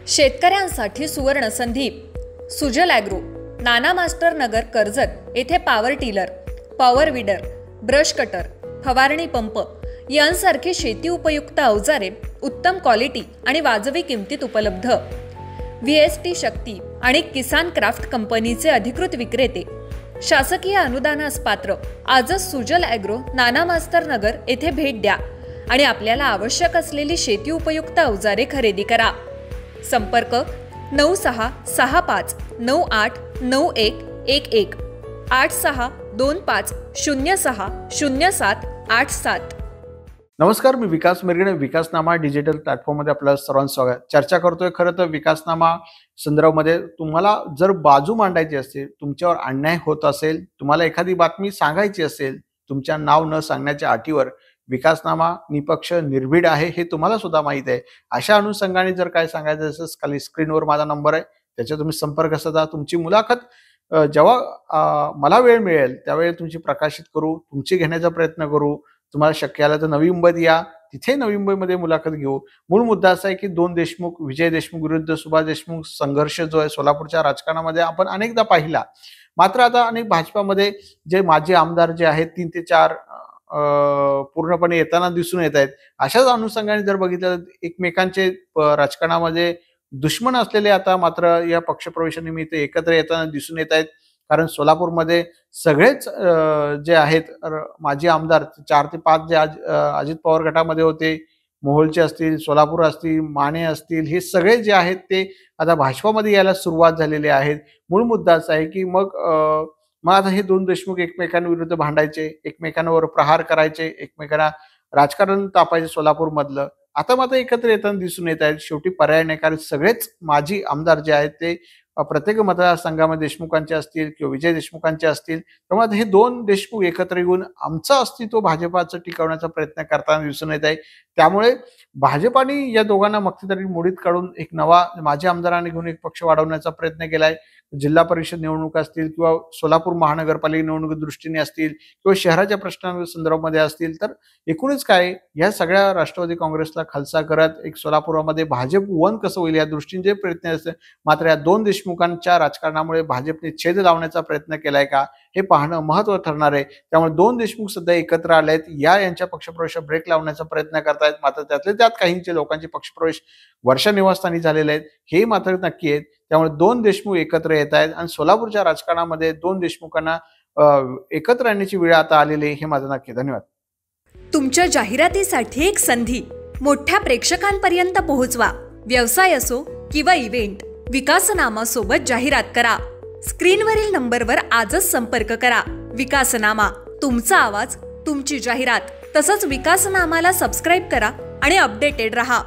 शेतकऱ्यांसाठी सुवर्ण संधी. सुजल ॲग्रो, नाना मास्टर नगर, कर्जत येथे power tiller, power weeder, brush cutter, फवारणी पंप यांसारखी शेती उपयुक्त अवजारे उत्तम क्वालिटी आणि वाजवी किमतीत उपलब्ध. VST शक्ती आणि किसान क्राफ्ट कंपनीचे अधिकृत विक्रेते. शासकीय अनुदानास पात्र. आजच सुजल ॲग्रो, नाना मास्टर नगर येथे भेट द्या आणि आपल्याला आवश्यक असलेली शेती उपयुक्त अवजारे खरेदी करा. संपर्क 9665989111 8625060787. नमस्कार, मी विकास मिरगणे. विकासनामा डिजिटल प्लॅटफॉर्ममध्ये आपलं सर्वांचं स्वागत. चर्चा करतोय खरं तर विकासनामा संदर्भामध्ये. तुम्हाला जर बाजू मांडायची असेल, तुमच्यावर अन्याय होत असेल, तुम्हाला एखादी बातमी सांगायची असेल, तुमच्या नाव न सांगण्याच्या अटीवर विकासनामा निपक्ष निर्भीड आहे हे तुम्हाला सुद्धा माहित आहे. अशा अनुषंगाने जर काय सांगायचं असेल, खाली स्क्रीनवर माझा नंबर आहे, त्याच्यावर तुम्ही संपर्क साधा. तुमची मुलाखत जेव्हा मला वेळ मिळेल त्यावेळी तुमची प्रकाशित करू, तुमची घेण्याचा प्रयत्न करू. तुम्हाला शक्य आलं तर नवी मुंबईत या, तिथे नवी मुंबईमध्ये मुलाखत घेऊ. मूळ मुद्दा असा आहे की विजय देशमुख विरुद्ध सुभाष देशमुख संघर्ष जो आहे सोलापूरच्या राजकारणामध्ये आपण अनेकदा पाहिला. मात्र आता अनेक भाजपामध्ये जे माजी आमदार जे आहेत 3 ते 4 पूर्णपणे येताना दिसून येत आहेत. अशाच अनुषंगाने जर बघितलं एकमेकांचे राजकारणामध्ये दुश्मन असलेले आता मात्र या पक्षप्रवेशानिमित्त एकत्र येताना दिसून येत आहेत. कारण सोलापूरमध्ये सगळेच जे आहेत माजी आमदार 4 ते 5 जे अजित पवार गटामध्ये होते, मोहोळचे असतील, सोलापूर असतील, माने असतील, हे सगळे जे आहेत ते आता भाजपामध्ये यायला सुरुवात झालेली आहेत. मूळ मुद्दा असा आहे की मग आता हे दोन देशमुख एकमेकांविरुद्ध भांडायचे, एकमेकांवर प्रहार करायचे, एकमेकांना राजकारण तापायचे सोलापूर मधलं. आता मात्र एकत्र येताना दिसून येत आहेत. शेवटी पर्याय नाही, कारण सगळेच माजी आमदार जे आहेत ते प्रत्येक मतदारसंघामध्ये देशमुखांचे असतील किंवा विजय देशमुखांचे असतील. त्यामुळे हे दोन देशमुख एकत्र येऊन आमचं अस्तित्व भाजपाचं टिकवण्याचा प्रयत्न करताना दिसून येत आहे. त्यामुळे भाजपाने या दोघांना मक्तेदारी मोडीत काढून एक नवा माजी आमदारांनी घेऊन एक पक्ष वाढवण्याचा प्रयत्न केलाय. जिल्हा परिषद निवडणूक असतील किंवा सोलापूर महानगरपालिका निवडणुकी दृष्टीने असतील किंवा शहराच्या प्रश्नांसंदर्भामध्ये असतील, तर एकूणच काय या सगळ्या राष्ट्रवादी काँग्रेसला खालसा करत एक सोलापुरामध्ये भाजप वन कसं होईल या दृष्टीने जे प्रयत्न असते. मात्र या दोन देशमुखांच्या राजकारणामुळे भाजपने छेद लावण्याचा प्रयत्न केलाय का हे पाहणं महत्त्वाचं ठरणार आहे. त्यामुळे दोन देशमुख सध्या एकत्र आलेत, यांच्या पक्षप्रवेश ब्रेक लावण्याचा प्रयत्न करतायत. मात्र त्यातले त्यात काहींचे लोकांचे पक्षप्रवेश वर्षा निवासस्थानी झालेले आहेत हे मात्र नक्की आहेत. त्यामुळे दोन देशमुख एकत्र येत आहेत आणि सोलापूरच्या राजकारणामध्ये दोन देशमुखांना एकत्र आणण्याची वेळ आता आलेली आहे हे माझं नक्की. धन्यवाद. तुमच्या जाहिरातीसाठी एक संधी मोठ्या प्रेक्षकांपर्यंत पोहोचवा. व्यवसाय असो किंवा इव्हेंट, विकासनामा सोबत जाहिरात करा. स्क्रीनवरील नंबरवर आजच संपर्क करा. विकासनामा, तुमचा आवाज, तुमची जाहिरात. तसंच विकासनामाला सबस्क्राईब करा आणि अपडेटेड रहा.